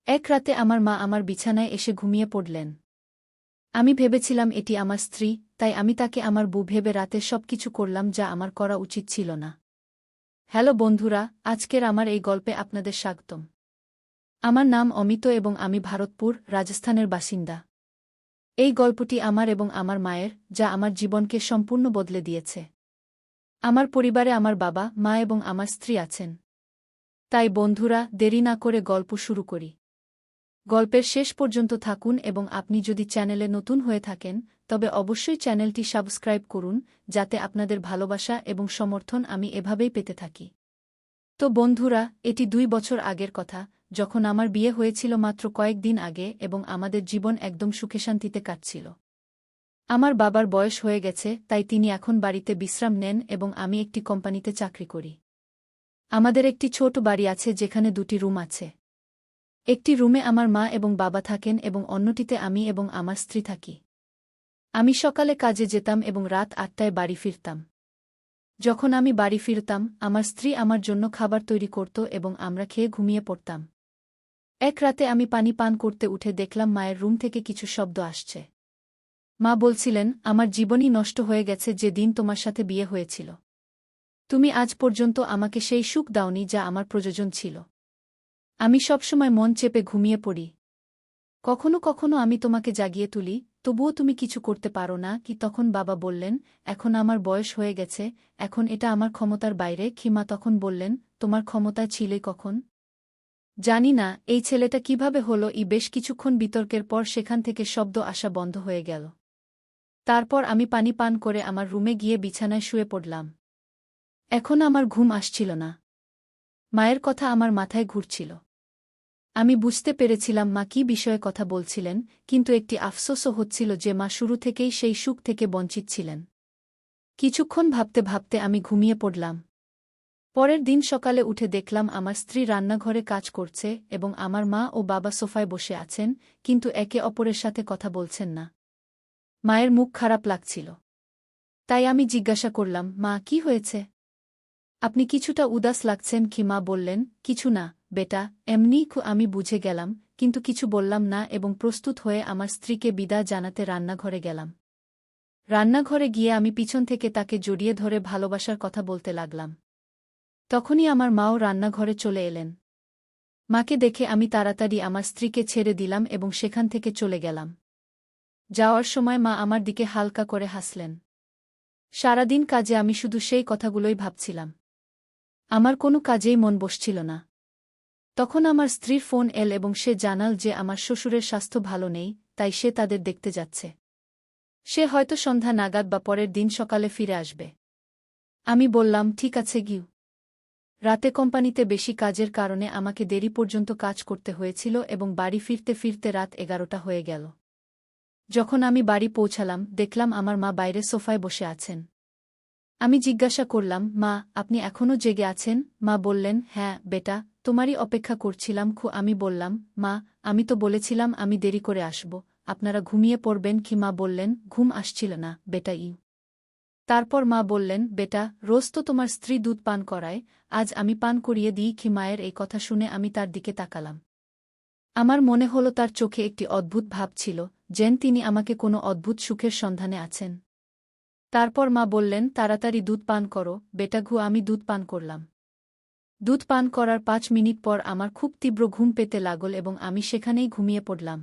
এক রাতে আমার মা আমার বিছানায় এসে ঘুমিয়ে পড়লেন। আমি ভেবেছিলাম এটি আমার স্ত্রী, তাই আমি তাকে আমার বউ ভেবে রাতে সবকিছু করলাম যা আমার করা উচিত ছিল না। হ্যালো বন্ধুরা, আজকের আমার এই গল্পে আপনাদের স্বাগতম। আমার নাম অমিত এবং আমি ভারতপুর, রাজস্থানের বাসিন্দা। এই গল্পটি আমার এবং আমার মায়ের, যা আমার জীবনকে সম্পূর্ণ বদলে দিয়েছে। আমার পরিবারে আমার বাবা, মা এবং আমার স্ত্রী আছেন। তাই বন্ধুরা, দেরি না করে গল্প শুরু করি। গল্পের শেষ পর্যন্ত থাকুন এবং আপনি যদি চ্যানেলে নতুন হয়ে থাকেন তবে অবশ্যই চ্যানেলটি সাবস্ক্রাইব করুন, যাতে আপনাদের ভালোবাসা এবং সমর্থন আমি এভাবেই পেতে থাকি। তো বন্ধুরা, এটি 2 বছর আগের কথা, যখন আমার বিয়ে হয়েছিল মাত্র কয়েকদিন আগে এবং আমাদের জীবন একদম সুখে শান্তিতে কাটছিল। আমার বাবার বয়স হয়ে গেছে, তাই তিনি এখন বাড়িতে বিশ্রাম নেন এবং আমি একটি কোম্পানিতে চাকরি করি। আমাদের একটি ছোট বাড়ি আছে যেখানে 2টি রুম আছে। একটি রুমে আমার মা এবং বাবা থাকেন এবং অন্যটিতে আমি এবং আমার স্ত্রী থাকি। আমি সকালে কাজে যেতাম এবং রাত 8টায় বাড়ি ফিরতাম। যখন আমি বাড়ি ফিরতাম, আমার স্ত্রী আমার জন্য খাবার তৈরি করত এবং আমরা খেয়ে ঘুমিয়ে পড়তাম। এক রাতে আমি পানি পান করতে উঠে দেখলাম মায়ের রুম থেকে কিছু শব্দ আসছে। মা বলছিলেন, আমার জীবনই নষ্ট হয়ে গেছে যে দিন তোমার সাথে বিয়ে হয়েছিল। তুমি আজ পর্যন্ত আমাকে সেই সুখ দাওনি যা আমার প্রয়োজন ছিল। আমি সবসময় মন চেপে ঘুমিয়ে পড়ি। কখনো কখনো আমি তোমাকে জাগিয়ে তুলি, তবুও তুমি কিছু করতে পারো না কি? তখন বাবা বললেন, এখন আমার বয়স হয়ে গেছে, এখন এটা আমার ক্ষমতার বাইরে। খিমা তখন বললেন, তোমার ক্ষমতা ছিলই কখন? জানি না এই ছেলেটা কিভাবে হলো। বেশ কিছুক্ষণ বিতর্কের পর সেখান থেকে শব্দ আসা বন্ধ হয়ে গেল। তারপর আমি পানি পান করে আমার রুমে গিয়ে বিছানায় শুয়ে পড়লাম। এখন আমার ঘুম আসছিল না। মায়ের কথা আমার মাথায় ঘুরছিল। আমি বুঝতে পেরেছিলাম মা কী বিষয়ে কথা বলছিলেন, কিন্তু একটি আফসোসও হচ্ছিল যে মা শুরু থেকেই সেই সুখ থেকে বঞ্চিত ছিলেন। কিছুক্ষণ ভাবতে ভাবতে আমি ঘুমিয়ে পড়লাম। পরের দিন সকালে উঠে দেখলাম আমার স্ত্রী রান্নাঘরে কাজ করছে এবং আমার মা ও বাবা সোফায় বসে আছেন, কিন্তু একে অপরের সাথে কথা বলছেন না। মায়ের মুখ খারাপ লাগছিল। তাই আমি জিজ্ঞাসা করলাম, মা কি হয়েছে? আপনি কিছুটা উদাস লাগছেন কি? মা বললেন, কিছু না বেটা, এমনিই। আমি বুঝে গেলাম, কিন্তু কিছু বললাম না এবং প্রস্তুত হয়ে আমার স্ত্রীকে বিদায় জানাতে রান্নাঘরে গেলাম। রান্নাঘরে গিয়ে আমি পিছন থেকে তাকে জড়িয়ে ধরে ভালোবাসার কথা বলতে লাগলাম। তখনই আমার মাও রান্নাঘরে চলে এলেন। মাকে দেখে আমি তাড়াতাড়ি আমার স্ত্রীকে ছেড়ে দিলাম এবং সেখান থেকে চলে গেলাম। যাওয়ার সময় মা আমার দিকে হালকা করে হাসলেন। সারাদিন কাজে আমি শুধু সেই কথাগুলোই ভাবছিলাম। আমার কোনো কাজেই মন বসছিল না। তখন আমার স্ত্রীর ফোন এল এবং সে জানাল যে আমার শ্বশুরের স্বাস্থ্য ভালো নেই, তাই সে তাদের দেখতে যাচ্ছে। সে হয়তো সন্ধ্যা নাগাদ বা পরের দিন সকালে ফিরে আসবে। আমি বললাম, ঠিক আছে গিয়ে। রাতে কোম্পানিতে বেশি কাজের কারণে আমাকে দেরি পর্যন্ত কাজ করতে হয়েছিল এবং বাড়ি ফিরতে ফিরতে রাত 11টা হয়ে গেল। যখন আমি বাড়ি পৌঁছালাম, দেখলাম আমার মা বাইরে সোফায় বসে আছেন। আমি জিজ্ঞাসা করলাম, মা, আপনি এখনও জেগে আছেন? মা বললেন, হ্যাঁ বেটা, তোমারই অপেক্ষা করছিলাম। আমি বললাম, মা, আমি তো বলেছিলাম আমি দেরি করে আসব, আপনারা ঘুমিয়ে পড়বেন কি? মা বললেন, ঘুম আসছিল না বেটা। তারপর মা বললেন, বেটা, রোজ তো তোমার স্ত্রী দুধ পান করায়, আজ আমি পান করিয়ে দিই কি? মায়ের এই কথা শুনে আমি তার দিকে তাকালাম। আমার মনে হলো তার চোখে একটি অদ্ভুত ভাব ছিল, যেন তিনি আমাকে কোনো অদ্ভুত সুখের সন্ধানে আছেন। তারপর মা বললেন, তাড়াতাড়ি দুধ পান করো বেটা। আমি দুধ পান করলাম। দুধ পান করার 5 মিনিট পর আমার খুব তীব্র ঘুম পেতে লাগল এবং আমি সেখানেই ঘুমিয়ে পড়লাম।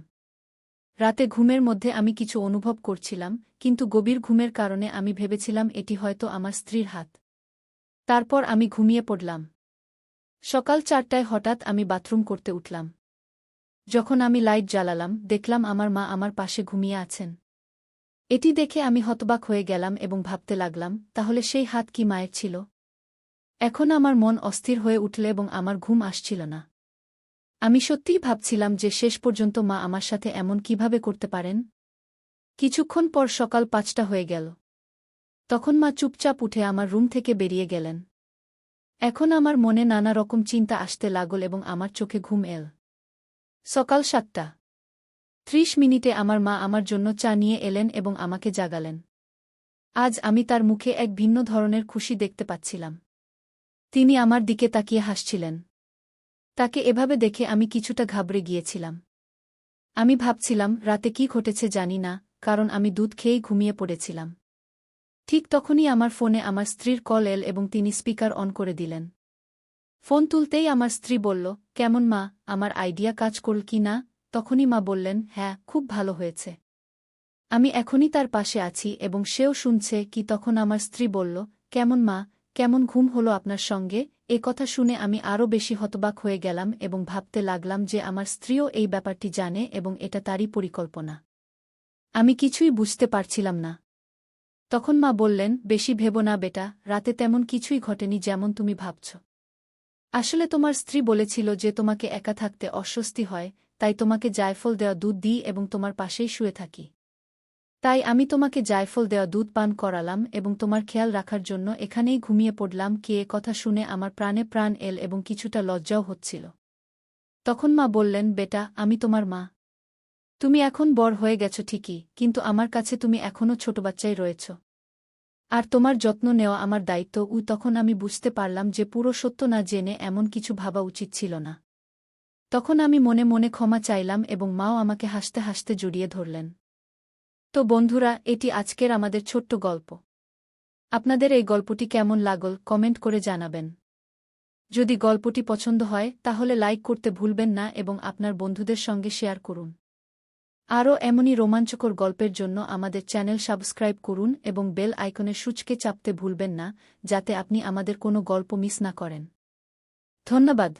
রাতে ঘুমের মধ্যে আমি কিছু অনুভব করছিলাম, কিন্তু গভীর ঘুমের কারণে আমি ভেবেছিলাম এটি হয়তো আমার স্ত্রীর হাত। তারপর আমি ঘুমিয়ে পড়লাম। সকাল 4টায় হঠাৎ আমি বাথরুম করতে উঠলাম। যখন আমি লাইট জ্বালালাম, দেখলাম আমার মা আমার পাশে ঘুমিয়ে আছেন। এটি দেখে আমি হতবাক হয়ে গেলাম এবং ভাবতে লাগলাম, তাহলে সেই হাত কি মায়ের ছিল? এখন আমার মন অস্থির হয়ে উঠল এবং আমার ঘুম আসছিল না। আমি সত্যিই ভাবছিলাম যে শেষ পর্যন্ত মা আমার সাথে এমন কিভাবে করতে পারেন। কিছুক্ষণ পর সকাল 5টা হয়ে গেল। তখন মা চুপচাপ উঠে আমার রুম থেকে বেরিয়ে গেলেন। এখন আমার মনে নানা রকম চিন্তা আসতে লাগল এবং আমার চোখে ঘুম এল। সকাল 7:30 আমার মা আমার জন্য চা নিয়ে এলেন এবং আমাকে জাগালেন। আজ আমি তার মুখে এক ভিন্ন ধরনের খুশি দেখতে পাচ্ছিলাম। তিনি আমার দিকে তাকিয়ে হাসছিলেন। তাকে এভাবে দেখে আমি কিছুটা ঘাবড়ে গিয়েছিলাম। আমি ভাবছিলাম রাতে কি ঘটেছে জানি না, কারণ আমি দুধ খেয়েই ঘুমিয়ে পড়েছিলাম। ঠিক তখনই আমার ফোনে আমার স্ত্রীর কল এল এবং তিনি স্পিকার অন করে দিলেন। ফোন তুলতেই আমার স্ত্রী বলল, কেমন মা, আমার আইডিয়া কাজ করল কি না? তখনই মা বললেন, হ্যাঁ, খুব ভালো হয়েছে। আমি এখনই তার পাশে আছি এবং সেও শুনছে কি। তখন আমার স্ত্রী বলল, কেমন মা, কেমন ঘুম হলো আপনার সঙ্গে? এ কথা শুনে আমি আরও বেশি হতবাক হয়ে গেলাম এবং ভাবতে লাগলাম যে আমার স্ত্রীও এই ব্যাপারটি জানে এবং এটা তারই পরিকল্পনা। আমি কিছুই বুঝতে পারছিলাম না। তখন মা বললেন, বেশি ভেবো না বেটা, রাতে তেমন কিছুই ঘটেনি যেমন তুমি ভাবছ। আসলে তোমার স্ত্রী বলেছিল যে তোমাকে একা থাকতে অস্বস্তি হয়, তাই তোমাকে জায়ফল দেওয়া দুধ দিই এবং তোমার পাশেই শুয়ে থাকি। তাই আমি তোমাকে জায়ফল দেওয়া দুধ পান করালাম এবং তোমার খেয়াল রাখার জন্য এখানেই ঘুমিয়ে পড়লাম। কে এ কথা শুনে আমার প্রাণে প্রাণ এল এবং কিছুটা লজ্জাও হচ্ছিল। তখন মা বললেন, বেটা, আমি তোমার মা। তুমি এখন বড় হয়ে গেছ ঠিকই, কিন্তু আমার কাছে তুমি এখনও ছোট বাচ্চাই রয়েছ। আর তোমার যত্ন নেওয়া আমার দায়িত্ব। তখন আমি বুঝতে পারলাম যে পুরো সত্য না জেনে এমন কিছু ভাবা উচিত ছিল না। তখন আমি মনে মনে ক্ষমা চাইলাম এবং মাও আমাকে হাসতে হাসতে জড়িয়ে ধরলেন। তো বন্ধুরা, এটি আজকের আমাদের ছোট্ট গল্প। আপনাদের এই গল্পটি কেমন লাগল কমেন্ট করে জানাবেন। যদি গল্পটি পছন্দ হয় তাহলে লাইক করতে ভুলবেন না এবং আপনার বন্ধুদের সঙ্গে শেয়ার করুন। আরও এমনই রোমাঞ্চকর গল্পের জন্য আমাদের চ্যানেল সাবস্ক্রাইব করুন এবং বেল আইকনের সূচকে চাপতে ভুলবেন না, যাতে আপনি আমাদের কোনো গল্প মিস না করেন। ধন্যবাদ।